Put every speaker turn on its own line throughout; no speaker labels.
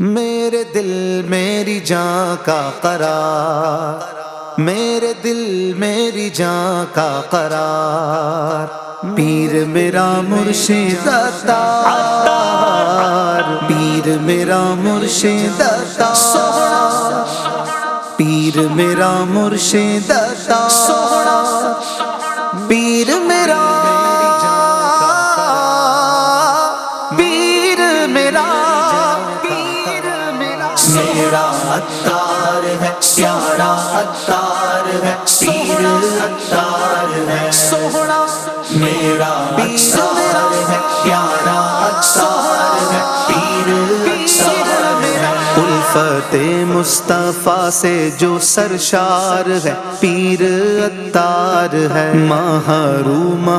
میرے دل میری جان کا قرار، میرے دل میری جان کا قرار، پیر میرا مرشد عطار، پیر میرا مرشد عطار، پیر میرا مرشد عطار، پیر میرا میرا عطار ہے، پیارا عطار ہے، پیر عطار ہے، سوہنا میرا عطار ہے، پیارا عطار ہے، پیر عطار ہے۔ الفت مصطفیٰ سے جو سرشار ہے، پیر عطار ہے، محروم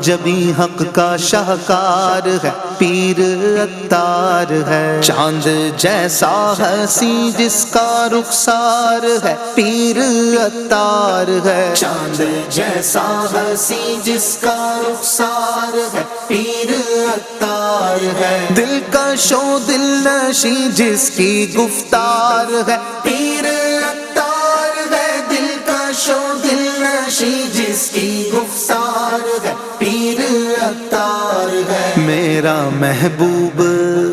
جبی حق کا شاہکار ہے، پیر عطار ہے۔ چاند جیسا حسین جس کا رخسار ہے، پیر عطار ہے، چاند جیسا حسین جس کا رخسار ہے، پیر عطار ہے۔ دلکش و دل نشیں جس کی گفتار ہے، پیر عطار ہے، دلکش و دل نشیں جس کی گفتار ہے، پیر عطار ہے۔ میرا محبوب،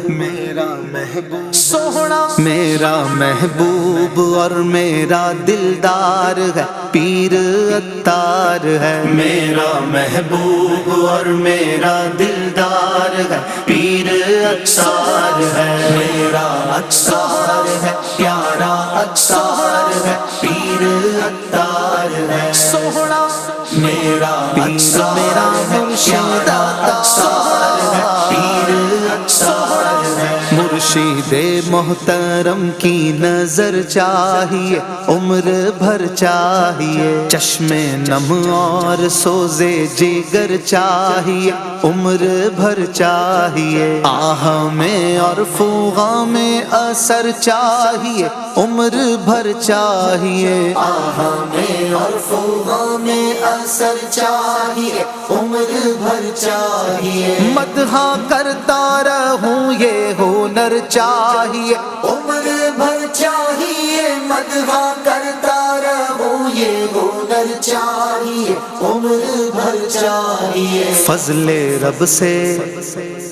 میرا محبوب سوہنا، میرا محبوب اور میرا دلدار ہے، پیر عطار ہے، میرا محبوب اور میرا دلدار ہے، پیر عطار ہے، میرا عطار ہے، پیارا عطار ہے، پیر عطار ہے، سوہنا میرا عطار میرا مرشد عطار ہے، پیر عطار ہے۔ مرشد محترم کی نظر چاہیے، عمر بھر چاہیے، چشم نم اور سوزے جگر چاہیے، عمر بھر چاہیے، آہ میں اور فوغاں میں اثر چاہیے، عمر بھر چاہیے، آہ میں اور فوغاں میں اثر چاہیے، عمر بھر چاہیے، مدح کرتا رہوں یہ ہنر چاہیے، عمر بھر چاہیے، مدح کرتا رہوں یہ ہنر چاہیے، عمر بھر چاہیے۔ فضل رب سے،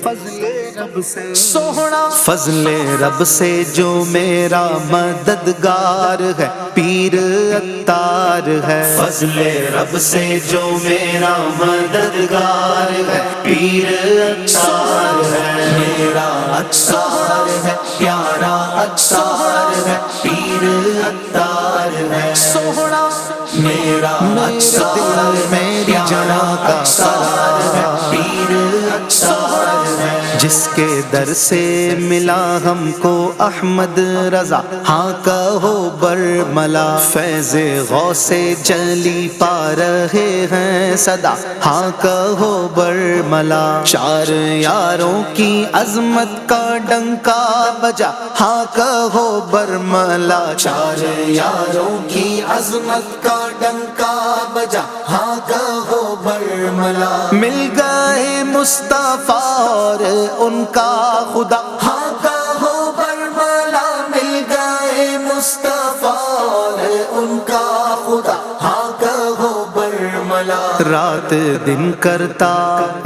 فضل رب سے سوہنا، فضل رب سے جو میرا مددگار ہے، پیر عطار ہے، فضل رب سے جو میرا مددگار ہے، پیر عطار ہے، میرا عطار ہے، پیارا عطار ہے، پیر عطار ہے، سوہنا میرا عطار میری جان کا قرار ہے، پیر عطار ہے۔ جس کے در سے ملا ہم کو احمد رضا، ہاں کہو برملا، فیض غوث جلی پا رہے ہیں صدا، ہاں کہو برملا، چار یاروں کی عظمت کا ڈنکا بجا، ہاں کہو برملا، چار یاروں کی عظمت کا ڈنکا بجا، ہاں کہو برملا، مل گئے مصطفیٰ اور ان کا خدا، ہاں کہو برملا، مل گئے مصطفیٰ اور ان کا خدا، ہاں کہو برملا۔ رات دن کرتا،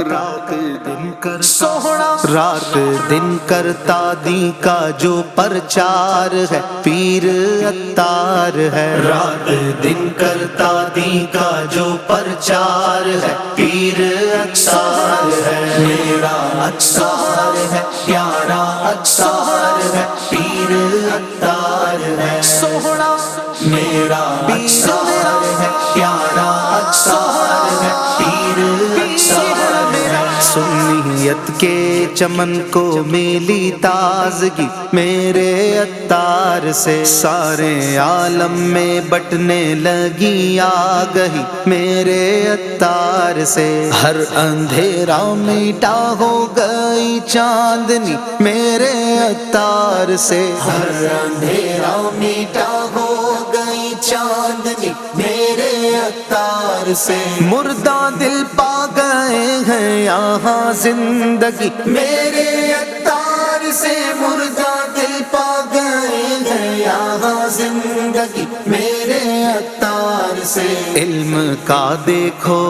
رات دن کر سوہنا، رات دن کرتا دی کا جو پرچار ہے، پیر عطار ہے، رات دن کرتا دی کا جو پرچار ہے، پیر عطار ہے، میرا عطار ہے، پیارا عطار ہے، پیر عطار ہے، سوہنا میرا عطار ہے، پیارا عطار ہے، پیر عطار ہے۔ سنیت کے چمن کو ملی تازگی میرے عطار سے، سارے عالم میں بٹنے لگی آگہی میرے عطار سے، ہر اندھیرا میٹا ہو گئی چاندنی میرے عطار سے، ہر اندھیرا میٹا ہو گئی چاندنی میرے عطار سے، مردہ دل پا گئے ہیں یہاں زندگی میرے عطار سے، مردہ دل پا لگی میرے عطار سے، علم کا دیکھو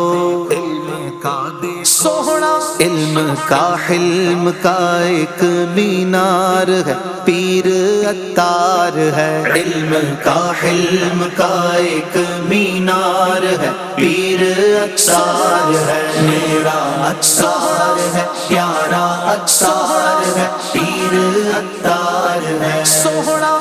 سوہنا، علم کا حلم کا ایک مینار ہے، پیر عطار ہے، علم کا حلم کا ایک مینار ہے، پیر عطار ہے، میرا عطار ہے، پیارا عطار ہے، پیر عطار ہے، سوہنا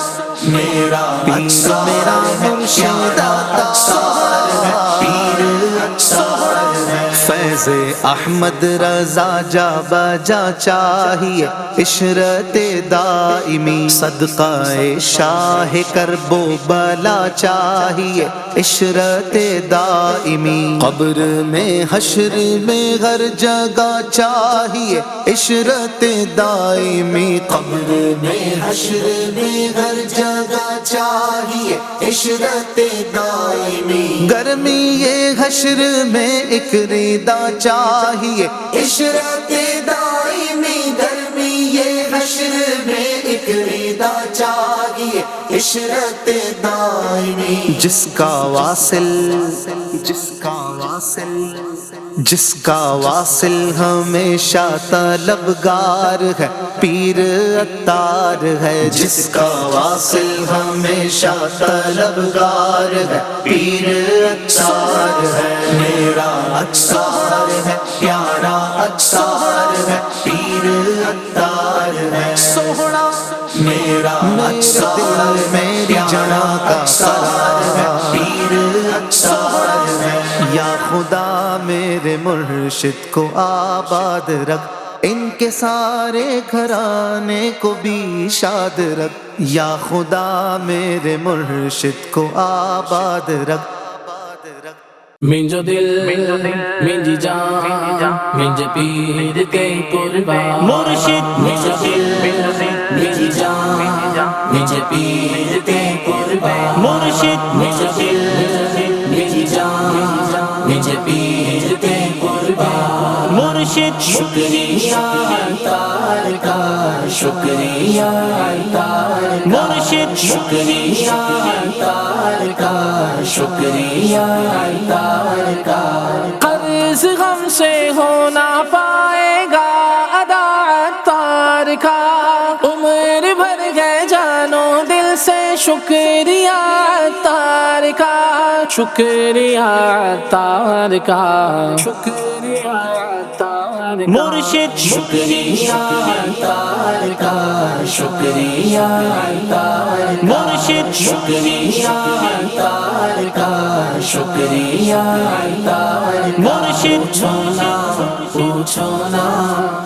میرا عطار میرا مرشد عطار ہے، پیر عطار ہے، فیض احمد رضا جا بجا چاہیے، عشرت دائمی صدقہ شاہ کرب و بلا چاہیے، عشرت دائمی قبر میں حشر میں ہر جگہ چاہیے، عشرت دائمی قبر میں حشر میں ہر جگہ چاہیے، عشرت دائمی گرمی یہ حشر میں ایک ریدا چاہیے، عشرت دائمی گرمی یہ حشر میں ایک ریدا چاہیے، عشرت دائمی جس کا واصل ہمیشہ طلبگار ہے، پیر عطار ہے، جس کا واصل ہمیشہ طلبگار ہے، پیر عطار ہے، میرا عطار ہے، پیارا عطار ہے، پیر عطار ہے، سوہنا میرا عطار میری جان کا قرار ہے، پیر عطار ہے، یا خدا میرے مرشد کو آباد رکھ، ان کے سارے گھرانے کو بھی شاد رکھ، یا خدا میرے مرشد کو آباد رکھ،
منجو دل منجی جان منجے پیر کے قربان مرشد، منجو دل منجی جان منجے پیر کے قربان مرشد، منجو دل منجی جان منجے پیر کے قربان مرشد، شکریہ عطار کا شکریہ عطار مرشد، شکریہ عطار کا شکریہ عطار کا، قرض غم سے ہو نہ پائے گا ادا عطار کا، عمر بھر گئے جانو دل سے شکریہ عطار کا، شکریہ عطار کا، شکریہ عطار کا مرشد، شکریہ عطار کا شکریہ عطار کا مرشد، شکریہ عطار کا شکریہ عطار کا، مرشد،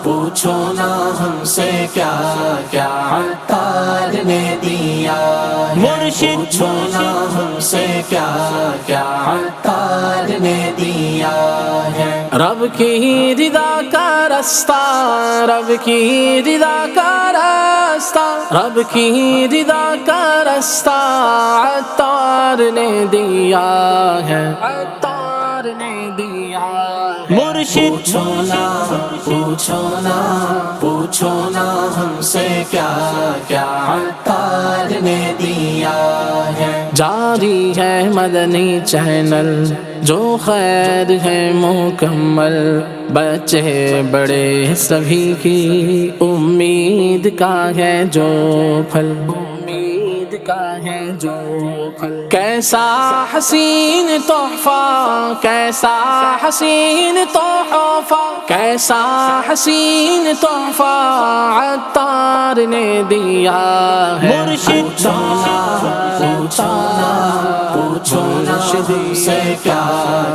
پوچھو نا ہم سے کیا کیا عطار نے دیا ہے، مرشد، پوچھو نا ہم سے کیا کیا عطار نے دیا ہے، رب کی رضا کا راستہ، رب کی رضا کا راستہ، رب کی رضا کا راستہ عطار نے دیا ہے، عطار نے دیا ہے، مرشد، پوچھو نا ہم سے کیا کیا عطار نے دیا ہے، جاری ہے مدنی چینل جو خیر ہے مکمل، بچے بڑے سبھی کی امید کا ہے جو پھل، امید کا ہے جو پھل، کیسا حسین تحفہ، کیسا حسین تحفہ، کیسا حسین تحفہ عطار نے دیا ہے، مرشد، پوچھو نا ہم سے کیا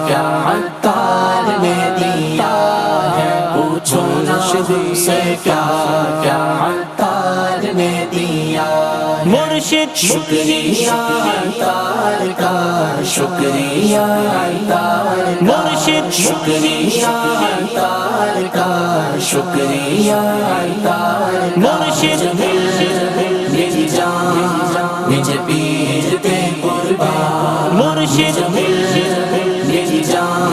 کیا عطار نے دیا ہے، پوچھو نا ہم سے کیا کیا عطار نے دیا ہے، مرشد، شکریہ عطار کا شکریہ عطار کا مرشد، شکریہ عطار کا شکریہ عطار کا مرشد، میری جان مجھے پیر کے قربان مرشد، میری جان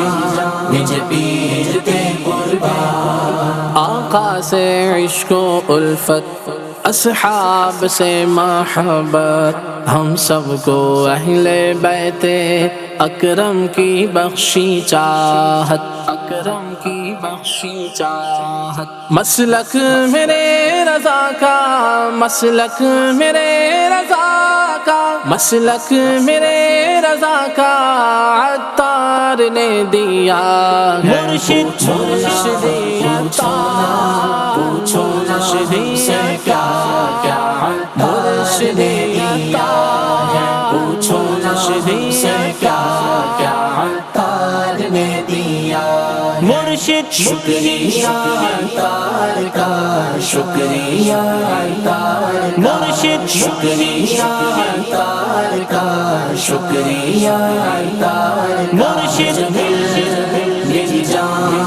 مجھے پیر کے قربان، آقا سے عشق و الفت اصحاب سے محبت ہم سب کو اہل بیت اکرم کی بخشی چاہت، اکرم کی بخشی چاہت، مسلک میرے رضا کا، مسلک میرے رضا کا، مسلک میرے رضا کا عطار نے دیا مرشد، مرشد عطار،
پوچھو نا ہم سے کیا کیا عطار نے دیا ہے، پوچھو نا ہم سے کیا کیا عطار نے دیا ہے،
مرشد
شکریہ عطار کا، شکریہ عطار کا،
مرشد
شکریہ عطار کا، شکریہ عطار کا،
مرشد
میری جان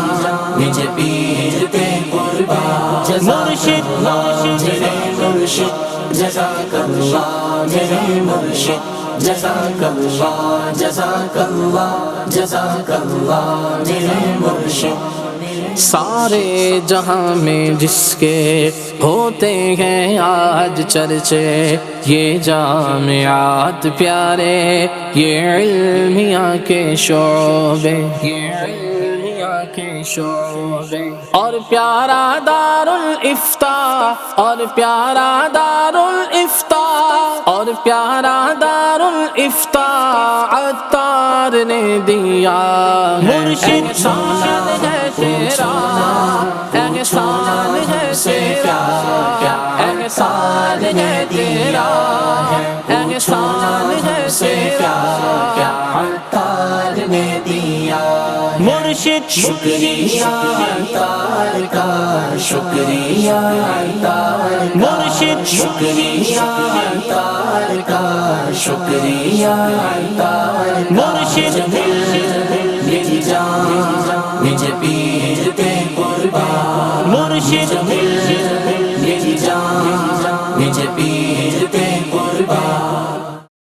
مجھے پیر تے قربان،
مرشد
میرے مرشد جزاک اللہ، میرے مرشد جزاک اللہ، جزاک اللہ، جزاک اللہ میرے مرشد۔
سارے جہاں میں جس کے ہوتے ہیں آج چرچے، یہ جامعات پیارے، یہ علمیہ کے شعبے، یہ علمیہ کے شعبے، اور پیارا دار الافتاء، اور پیارا دار الافتاء، اور پیارا دار الافتاء عطار نے دیا مرشد، احسان ہے تیرا، احسان ہے تیرا، احسان ہے تیرا، احسان ہے تیرا
عطار نے دیا
مرشد،
شکریہ عطار کا، شکریہ عطار کا،
مرشد
شکریہ عطار کا، شکریہ عطار کا،
مرشد
میری جان مجھے پیر تے قربان،
مرشد
میری جان مجھے پیر